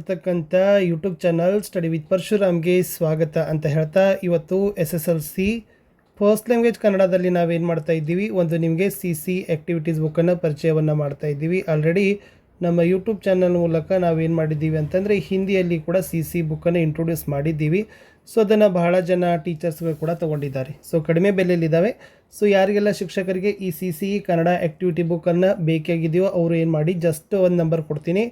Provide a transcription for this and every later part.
ಇರ್ತಕ್ಕಂಥ YouTube channel study with ಪರಶುರಾಮ್ಗೆ ಸ್ವಾಗತ ಅಂತ ಹೇಳ್ತಾ ಇವತ್ತು SSLC ಫಸ್ಟ್ ಲ್ಯಾಂಗ್ವೇಜ್ ಕನ್ನಡದಲ್ಲಿ ನಾವೇನು ಮಾಡ್ತಾ ಇದ್ದೀವಿ, ಒಂದು ನಿಮಗೆ CC ಆ್ಯಕ್ಟಿವಿಟೀಸ್ ಬುಕ್ಕನ್ನು ಪರಿಚಯವನ್ನು ಮಾಡ್ತಾ ಇದ್ದೀವಿ. ಆಲ್ರೆಡಿ ನಮ್ಮ ಯೂಟ್ಯೂಬ್ ಚಾನಲ್ ಮೂಲಕ ನಾವೇನು ಮಾಡಿದ್ದೀವಿ ಅಂತಂದರೆ ಹಿಂದಿಯಲ್ಲಿ ಕೂಡ CC ಬುಕ್ಕನ್ನು ಇಂಟ್ರೊಡ್ಯೂಸ್ ಮಾಡಿದ್ದೀವಿ. ಸೊ ಅದನ್ನು ಬಹಳ ಜನ ಟೀಚರ್ಸ್ಗಳು ಕೂಡ ತೊಗೊಂಡಿದ್ದಾರೆ. ಸೊ ಕಡಿಮೆ ಬೆಲೆಯಲ್ಲಿದ್ದಾವೆ. ಸೊ ಯಾರಿಗೆಲ್ಲ ಶಿಕ್ಷಕರಿಗೆ ಈ CC ಕನ್ನಡ ಆ್ಯಕ್ಟಿವಿಟಿ ಬುಕ್ಕನ್ನು ಬೇಕಾಗಿದೆಯೋ ಅವರು ಏನು ಮಾಡಿ, ಜಸ್ಟ್ ಒಂದು ನಂಬರ್ ಕೊಡ್ತೀನಿ.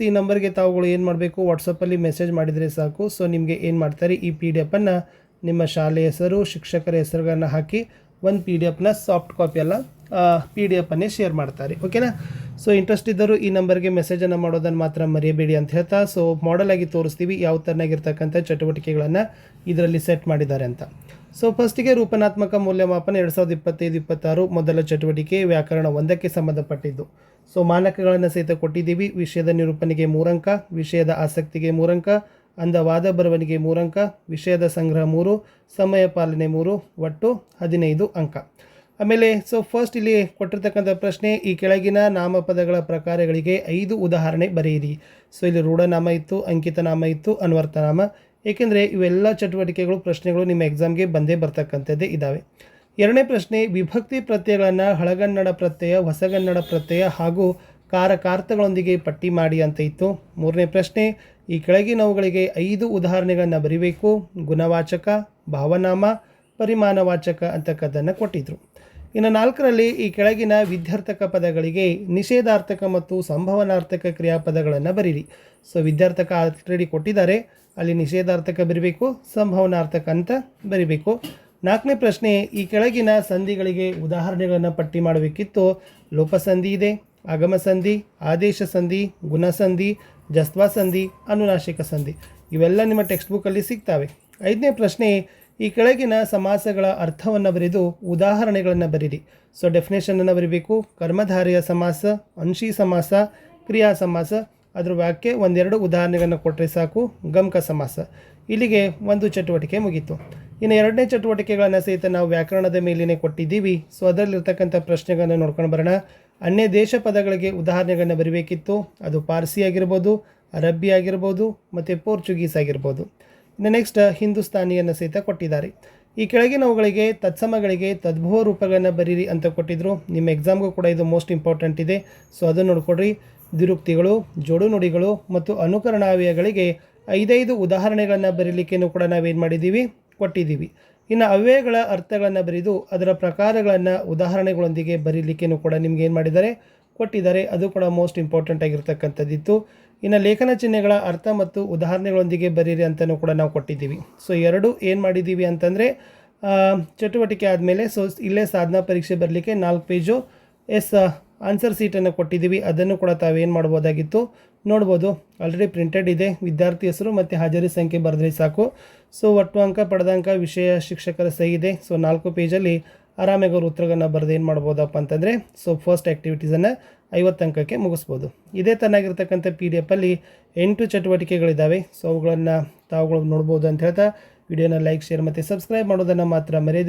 ಈ ನಂಬರ್ಗೆ ತಾವುಗಳು ಏನು ಮಾಡಬೇಕು, ವಾಟ್ಸಪ್ಪಲ್ಲಿ ಮೆಸೇಜ್ ಮಾಡಿದರೆ ಸಾಕು. ಸೊ ನಿಮಗೆ ಏನು ಮಾಡ್ತಾರೆ, ಈ PDF ನಿಮ್ಮ ಶಾಲೆಯ ಹೆಸರು, ಶಿಕ್ಷಕರ ಹೆಸರುಗಳನ್ನು ಹಾಕಿ ಒಂದು PDF ಸಾಫ್ಟ್ ಕಾಪಿ ಅಲ್ಲ PDF ಶೇರ್ ಮಾಡ್ತಾರೆ. ಓಕೆನಾ? ಸೊ ಇಂಟ್ರೆಸ್ಟ್ ಇದ್ದರೂ ಈ ನಂಬರ್ಗೆ ಮೆಸೇಜನ್ನು ಮಾಡೋದನ್ನು ಮಾತ್ರ ಮರೆಯಬೇಡಿ ಅಂತ ಹೇಳ್ತಾ, ಸೊ ಮಾಡೆಲ್ ಆಗಿ ತೋರಿಸ್ತೀವಿ ಯಾವ ಥರನಾಗಿರ್ತಕ್ಕಂಥ ಚಟುವಟಿಕೆಗಳನ್ನು ಇದರಲ್ಲಿ ಸೆಟ್ ಮಾಡಿದ್ದಾರೆ ಅಂತ. ಸೊ ಫಸ್ಟಿಗೆ ರೂಪನಾತ್ಮಕ ಮೌಲ್ಯಮಾಪನ 2025-26 ಮೊದಲ ಚಟುವಟಿಕೆ ವ್ಯಾಕರಣ 1ಕ್ಕೆ ಸಂಬಂಧಪಟ್ಟಿದ್ದು. ಸೊ ಮಾನಕಗಳನ್ನು ಸಹಿತ ಕೊಟ್ಟಿದ್ದೀವಿ. ವಿಷಯದ ನಿರೂಪಣೆಗೆ 3 ಅಂಕ, ವಿಷಯದ ಆಸಕ್ತಿಗೆ 3 ಅಂಕ, ಅಂದವಾದ ಬರವಣಿಗೆ 3 ಅಂಕ, ವಿಷಯದ ಸಂಗ್ರಹ 3, ಸಮಯ ಪಾಲನೆ 3, ಒಟ್ಟು 15 ಅಂಕ. ಆಮೇಲೆ ಸೊ ಫಸ್ಟ್ ಇಲ್ಲಿ ಕೊಟ್ಟಿರ್ತಕ್ಕಂಥ ಪ್ರಶ್ನೆ, ಈ ಕೆಳಗಿನ ನಾಮಪದಗಳ ಪ್ರಕಾರಗಳಿಗೆ 5 ಉದಾಹರಣೆ ಬರೆಯಿರಿ. ಸೊ ಇಲ್ಲಿ ರೂಢನಾಮ ಇತ್ತು, ಅಂಕಿತ ನಾಮ ಇತ್ತು, ಅನ್ವರ್ಥನಾಮ. ಏಕೆಂದರೆ ಇವೆಲ್ಲ ಚಟುವಟಿಕೆಗಳು ಪ್ರಶ್ನೆಗಳು ನಿಮ್ಮ ಎಕ್ಸಾಮ್ಗೆ ಬಂದೇ ಬರ್ತಕ್ಕಂಥದ್ದೇ ಇದ್ದಾವೆ. ಎರಡನೇ ಪ್ರಶ್ನೆ, ವಿಭಕ್ತಿ ಪ್ರತ್ಯಯಗಳನ್ನು ಹಳಗನ್ನಡ ಪ್ರತ್ಯಯ, ಹೊಸಗನ್ನಡ ಪ್ರತ್ಯಯ ಹಾಗೂ ಕಾರಕಾರ್ಥಗಳೊಂದಿಗೆ ಪಟ್ಟಿ ಮಾಡಿ ಅಂತ ಇತ್ತು. ಮೂರನೇ ಪ್ರಶ್ನೆ, ಈ ಕೆಳಗಿನವುಗಳಿಗೆ 5 ಉದಾಹರಣೆಗಳನ್ನು ಬರೀಬೇಕು. ಗುಣವಾಚಕ, ಭಾವನಾಮ, ಪರಿಮಾಣವಾಚಕ ಅಂತಕ್ಕದ್ದನ್ನು ಕೊಟ್ಟಿದ್ರು. ಇನ್ನು 4ರಲ್ಲಿ ಈ ಕೆಳಗಿನ ವಿದ್ಯಾರ್ಥಕ ಪದಗಳಿಗೆ ನಿಷೇಧಾರ್ಥಕ ಮತ್ತು ಸಂಭವನಾರ್ಥಕ ಕ್ರಿಯಾಪದಗಳನ್ನು ಬರೀರಿ. ಸೊ ವಿದ್ಯಾರ್ಥಕ ಆಲ್ರೆಡಿ ಕೊಟ್ಟಿದ್ದಾರೆ, ಅಲ್ಲಿ ನಿಷೇಧಾರ್ಥಕ ಬರೀಬೇಕು, ಸಂಭವನಾರ್ಥಕ ಅಂತ ಬರೀಬೇಕು. 4ನೇ ಪ್ರಶ್ನೆ, ಈ ಕೆಳಗಿನ ಸಂಧಿಗಳಿಗೆ ಉದಾಹರಣೆಗಳನ್ನು ಪಟ್ಟಿ ಮಾಡಬೇಕಿತ್ತು. ಲೋಪಸಂಧಿ ಇದೆ, ಆಗಮ ಸಂಧಿ, ಆದೇಶ ಸಂಧಿ, ಗುಣಸಂಧಿ, ಜಸ್ವಾ ಸಂಧಿ, ಅನುನಾಸಿಕ ಸಂಧಿ. ಇವೆಲ್ಲ ನಿಮ್ಮ ಟೆಕ್ಸ್ಟ್ ಬುಕ್ಕಲ್ಲಿ ಸಿಗ್ತವೆ. 5ನೇ ಪ್ರಶ್ನೆ, ಈ ಕೆಳಗಿನ ಸಮಾಸಗಳ ಅರ್ಥವನ್ನು ಬರೆದು ಉದಾಹರಣೆಗಳನ್ನು ಬರೀರಿ. ಸೊ ಡೆಫಿನೇಷನನ್ನು ಬರೀಬೇಕು. ಕರ್ಮಧಾರೆಯ ಸಮಾಸ, ಅಂಶಿ ಸಮಾಸ, ಕ್ರಿಯಾ ಸಮಾಸ, ಅದ್ರ ವಾಕ್ಯ ಒಂದೆರಡು ಉದಾಹರಣೆಗಳನ್ನು ಕೊಟ್ಟರೆ ಸಾಕು. ಗಮಕ ಸಮಾಸ. ಇಲ್ಲಿಗೆ ಒಂದು ಚಟುವಟಿಕೆ ಮುಗೀತು. ಇನ್ನು 2ನೇ ಚಟುವಟಿಕೆಗಳನ್ನು ಸಹಿತ ನಾವು ವ್ಯಾಕರಣದ ಮೇಲಿನೇ ಕೊಟ್ಟಿದ್ದೀವಿ. ಸೊ ಅದರಲ್ಲಿರ್ತಕ್ಕಂಥ ಪ್ರಶ್ನೆಗಳನ್ನು ನೋಡ್ಕೊಂಡು ಬರೋಣ. ಅನ್ಯ ದೇಶ ಪದಗಳಿಗೆ ಉದಾಹರಣೆಗಳನ್ನು ಬರೀಬೇಕಿತ್ತು. ಅದು ಪಾರ್ಸಿ ಆಗಿರ್ಬೋದು, ಅರಬ್ಬಿ ಆಗಿರ್ಬೋದು, ಮತ್ತು ಪೋರ್ಚುಗೀಸ್ ಆಗಿರ್ಬೋದು. ಇನ್ನು ನೆಕ್ಸ್ಟ್ ಹಿಂದೂಸ್ತಾನಿಯನ್ನು ಸಹಿತ ಕೊಟ್ಟಿದ್ದಾರೆ. ಈ ಕೆಳಗಿನವುಗಳಿಗೆ ತತ್ಸಮಗಳಿಗೆ ತದ್ಭವ ರೂಪಗಳನ್ನು ಬರೀರಿ ಅಂತ ಕೊಟ್ಟಿದ್ರು. ನಿಮ್ಮ ಎಕ್ಸಾಮ್ಗೂ ಕೂಡ ಇದು ಮೋಸ್ಟ್ ಇಂಪಾರ್ಟೆಂಟ್ ಇದೆ. ಸೊ ಅದನ್ನು ನೋಡ್ಕೊಡ್ರಿ. ದ್ವಿರುಕ್ತಿಗಳು, ಜೋಡು ನುಡಿಗಳು ಮತ್ತು ಅನುಕರಣಾವ್ಯಯಗಳಿಗೆ 5 ಉದಾಹರಣೆಗಳನ್ನು ಬರೀಲಿಕ್ಕೇನು ಕೂಡ ನಾವೇನು ಮಾಡಿದ್ದೀವಿ, ಕೊಟ್ಟಿದ್ದೀವಿ. ಇನ್ನು ಅವ್ಯಯಗಳ ಅರ್ಥಗಳನ್ನು ಬರೆದು ಅದರ ಪ್ರಕಾರಗಳನ್ನು ಉದಾಹರಣೆಗಳೊಂದಿಗೆ ಬರೀಲಿಕ್ಕೇನು ಕೂಡ ನಿಮ್ಗೆ ಏನು ಮಾಡಿದ್ದಾರೆ, ಕೊಟ್ಟಿದ್ದಾರೆ. ಅದು ಕೂಡ ಮೋಸ್ಟ್ ಇಂಪಾರ್ಟೆಂಟ್ ಆಗಿರ್ತಕ್ಕಂಥದ್ದಿತ್ತು. ಇನ್ನು ಲೇಖನ ಚಿಹ್ನೆಗಳ ಅರ್ಥ ಮತ್ತು ಉದಾಹರಣೆಗಳೊಂದಿಗೆ ಬರೀರಿ ಅಂತಲೂ ಕೂಡ ನಾವು ಕೊಟ್ಟಿದ್ದೀವಿ. ಸೊ 2 ಏನು ಮಾಡಿದ್ದೀವಿ ಅಂತಂದರೆ ಚಟುವಟಿಕೆ ಆದಮೇಲೆ ಸೊ ಇಲ್ಲೇ ಸಾಧನಾ ಪರೀಕ್ಷೆ ಬರಲಿಕ್ಕೆ 4 ಪೇಜು ಆನ್ಸರ್ ಸೀಟನ್ನು ಕೊಟ್ಟಿದ್ದೀವಿ. ಅದನ್ನು ಕೂಡ ತಾವೇನು ಮಾಡ್ಬೋದಾಗಿತ್ತು, ನೋಡ್ಬೋದು. ಆಲ್ರೆಡಿ ಪ್ರಿಂಟೆಡ್ ಇದೆ. ವಿದ್ಯಾರ್ಥಿ ಹೆಸರು ಮತ್ತು ಹಾಜರಿ ಸಂಖ್ಯೆ ಬರೆದ್ರೆ ಸಾಕು. ಸೊ ಒಟ್ಟು ಅಂಕ ಪಡೆದಂಕ ವಿಷಯ ಶಿಕ್ಷಕರ ಸಹಿ ಇದೆ. ಸೊ 4 ಪೇಜಲ್ಲಿ ಆರಾಮಾಗಿ ಅವ್ರ ಉತ್ತರಗಳನ್ನು ಬರೆದು ಏನು ಮಾಡ್ಬೋದಪ್ಪ ಅಂತಂದರೆ ಸೊ ಫಸ್ಟ್ ಆ್ಯಕ್ಟಿವಿಟೀಸನ್ನು 50 ಅಂಕಕ್ಕೆ ಮುಗಿಸ್ಬೋದು. ಇದೇ ಥರನಾಗಿರ್ತಕ್ಕಂಥ PDF 8 ಚಟುವಟಿಕೆಗಳಿದ್ದಾವೆ. ಸೊ ಅವುಗಳನ್ನು ತಾವುಗಳು ನೋಡ್ಬೋದು ಅಂತ ಹೇಳ್ತಾ ವಿಡಿಯೋನ ಲೈಕ್, ಶೇರ್ ಮತ್ತು ಸಬ್ಸ್ಕ್ರೈಬ್ ಮಾಡೋದನ್ನು ಮಾತ್ರ ಮರೆಯದಿರಿ.